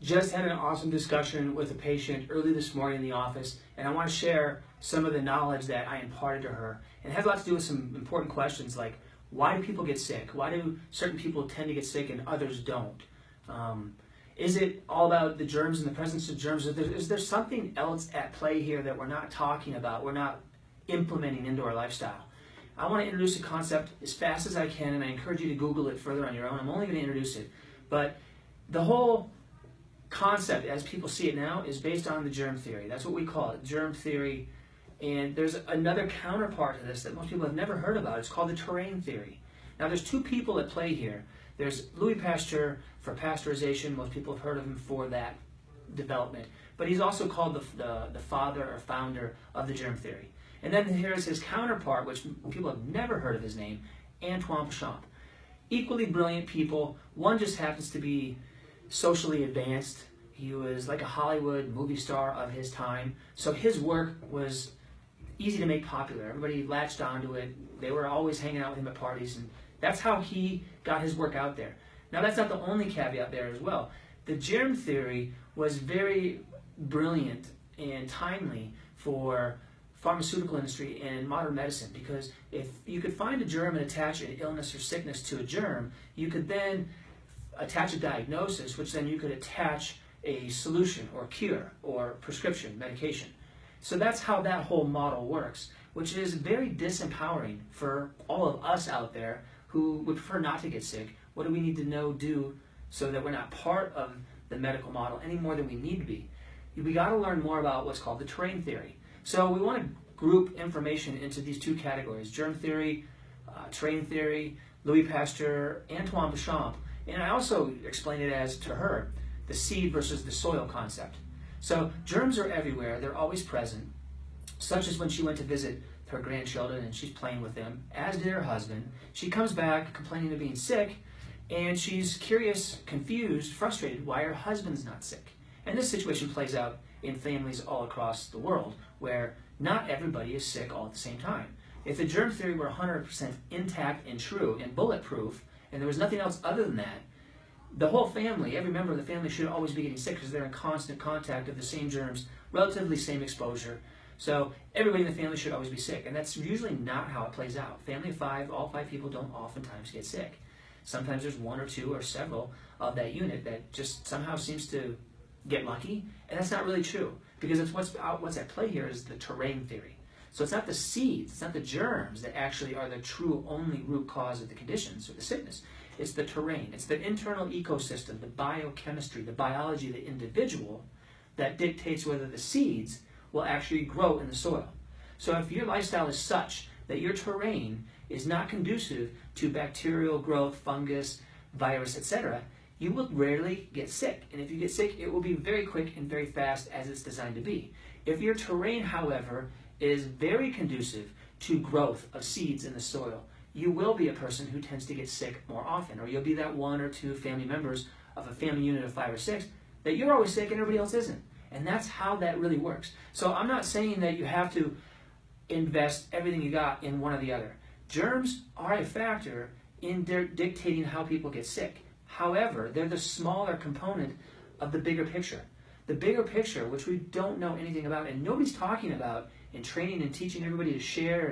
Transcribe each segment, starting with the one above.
Just had an awesome discussion with a patient early this morning in the office, and I want to share some of the knowledge that I imparted to her. And it has a lot to do with some important questions like, why do people get sick? Why do certain people tend to get sick and others don't? Is it all about the germs and the presence of germs? Is there something else at play here that we're not talking about, we're not implementing into our lifestyle? I want to introduce a concept as fast as I can, and I encourage you to Google it further on your own. I'm only going to introduce it. But the whole concept, as people see it now, is based on the germ theory. That's what we call it, germ theory. And there's another counterpart to this that most people have never heard about. It's called the terrain theory. Now, there's two people at play here. There's Louis Pasteur for pasteurization. Most people have heard of him for that development. But he's also called the father or founder of the germ theory. And then here's his counterpart, which people have never heard of his name, Antoine Béchamp. Equally brilliant people. One just happens to be socially advanced. He was like a Hollywood movie star of his time. So his work was easy to make popular. Everybody latched onto it. They were always hanging out with him at parties, and that's how he got his work out there. Now, that's not the only caveat there as well. The germ theory was very brilliant and timely for pharmaceutical industry and modern medicine, because if you could find a germ and attach an illness or sickness to a germ, you could then attach a diagnosis, which then you could attach a solution or cure or prescription medication. So that's how that whole model works, which is very disempowering for all of us out there who would prefer not to get sick. What do we need to do so that we're not part of the medical model any more than we need to be? We got to learn more about what's called the terrain theory. So we want to group information into these two categories: germ theory, terrain theory, Louis Pasteur, Antoine Béchamp. And I also explain it as, to her, the seed versus the soil concept. So germs are everywhere, they're always present, such as when she went to visit her grandchildren and she's playing with them, as did her husband. She comes back complaining of being sick, and she's curious, confused, frustrated why her husband's not sick. And this situation plays out in families all across the world, where not everybody is sick all at the same time. If the germ theory were 100% intact and true and bulletproof, and there was nothing else other than that, the whole family, every member of the family should always be getting sick because they're in constant contact of the same germs, relatively same exposure. So everybody in the family should always be sick, and that's usually not how it plays out. Family of five, all five people don't oftentimes get sick. Sometimes there's one or two or several of that unit that just somehow seems to get lucky, and that's not really true, because it's what's at play here is the terrain theory. So it's not the seeds, it's not the germs that actually are the true only root cause of the conditions or the sickness. It's the terrain. It's the internal ecosystem, the biochemistry, the biology of the individual that dictates whether the seeds will actually grow in the soil. So if your lifestyle is such that your terrain is not conducive to bacterial growth, fungus, virus, etc., you will rarely get sick. And if you get sick, it will be very quick and very fast, as it's designed to be. If your terrain, however, is very conducive to growth of seeds in the soil, you will be a person who tends to get sick more often, or you'll be that one or two family members of a family unit of 5 or 6 that you're always sick and everybody else isn't. And that's how that really works. So I'm not saying that you have to invest everything you got in one or the other. Germs are a factor in dictating how people get sick. However, they're the smaller component of the bigger picture. The bigger picture, which we don't know anything about and nobody's talking about in training and teaching everybody to share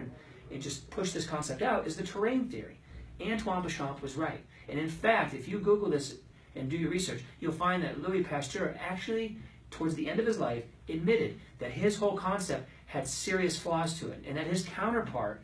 and just push this concept out, is the terrain theory. Antoine Béchamp was right. And in fact, if you Google this and do your research, you'll find that Louis Pasteur actually, towards the end of his life, admitted that his whole concept had serious flaws to it, and that his counterpart,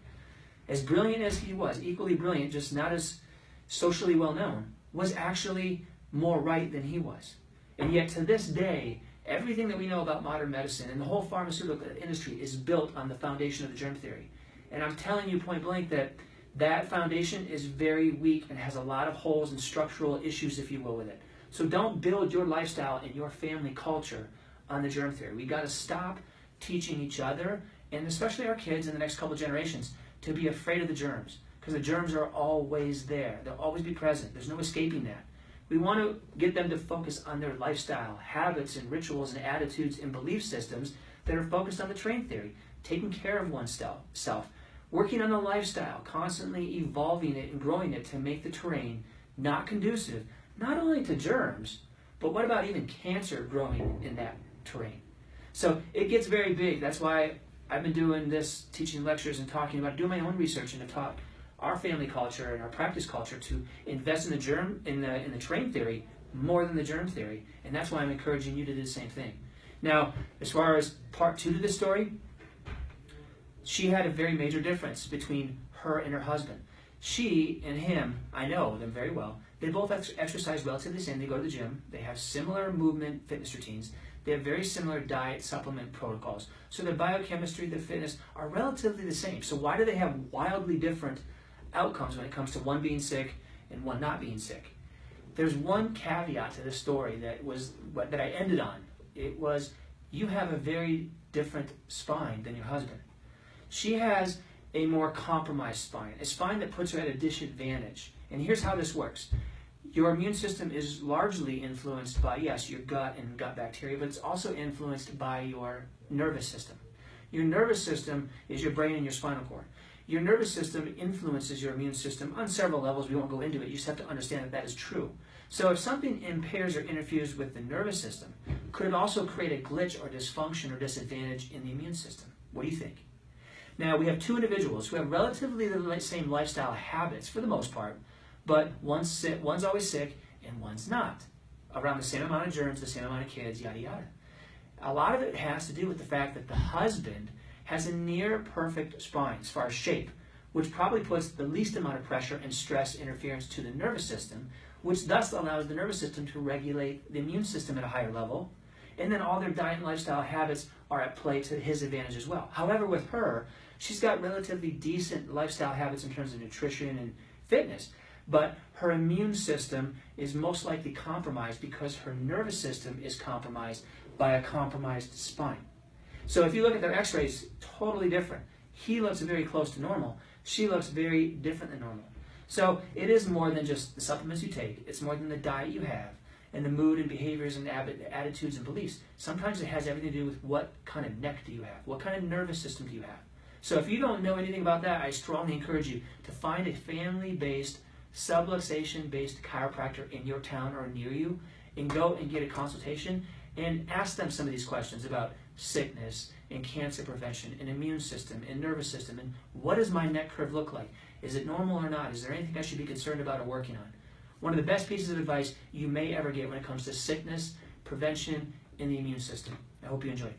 as brilliant as he was, equally brilliant, just not as socially well known, was actually more right than he was. And yet to this day, everything that we know about modern medicine and the whole pharmaceutical industry is built on the foundation of the germ theory. And I'm telling you point blank that that foundation is very weak and has a lot of holes and structural issues, if you will, with it. So don't build your lifestyle and your family culture on the germ theory. We got to stop teaching each other, and especially our kids in the next couple generations, to be afraid of the germs, because the germs are always there. They'll always be present. There's no escaping that. We want to get them to focus on their lifestyle, habits and rituals and attitudes and belief systems that are focused on the terrain theory, taking care of oneself, working on the lifestyle, constantly evolving it and growing it to make the terrain not conducive, not only to germs, But what about even cancer growing in that terrain? So it gets very big. That's why I've been doing this, teaching lectures and talking about doing my own research and have taught our family culture and our practice culture to invest in the terrain theory more than the germ theory. And that's why I'm encouraging you to do the same thing. Now, as far as part 2 to this story, she had a very major difference between her and her husband. She and him, I know them very well, they both exercise relatively the same. They go to the gym. They have similar movement fitness routines. They have very similar diet supplement protocols. So their biochemistry, their fitness are relatively the same. So why do they have wildly different outcomes when it comes to one being sick and one not being sick? There's one caveat to this story that I ended on. It was, you have a very different spine than your husband. She has a more compromised spine, a spine that puts her at a disadvantage. And here's how this works. Your immune system is largely influenced by, yes, your gut and gut bacteria, but it's also influenced by your nervous system. Your nervous system is your brain and your spinal cord. Your nervous system influences your immune system on several levels. We won't go into it. You just have to understand that that is true. So if something impairs or interferes with the nervous system, could it also create a glitch or dysfunction or disadvantage in the immune system? What do you think? Now, we have 2 individuals who have relatively the same lifestyle habits for the most part, but one's always sick and one's not. Around the same amount of germs, the same amount of kids, yada yada. A lot of it has to do with the fact that the husband has a near perfect spine as far as shape, which probably puts the least amount of pressure and stress interference to the nervous system, which thus allows the nervous system to regulate the immune system at a higher level. And then all their diet and lifestyle habits are at play to his advantage as well. However, with her, she's got relatively decent lifestyle habits in terms of nutrition and fitness, but her immune system is most likely compromised because her nervous system is compromised by a compromised spine. So if you look at their x-rays, totally different. He looks very close to normal. She looks very different than normal. So it is more than just the supplements you take. It's more than the diet you have and the mood and behaviors and attitudes and beliefs. Sometimes it has everything to do with what kind of neck do you have? What kind of nervous system do you have? So if you don't know anything about that, I strongly encourage you to find a family-based, subluxation-based chiropractor in your town or near you and go and get a consultation and ask them some of these questions about sickness and cancer prevention and immune system and nervous system and what does my neck curve look like? Is it normal or not? Is there anything I should be concerned about or working on? One of the best pieces of advice you may ever get when it comes to sickness, prevention, and the immune system. I hope you enjoy it.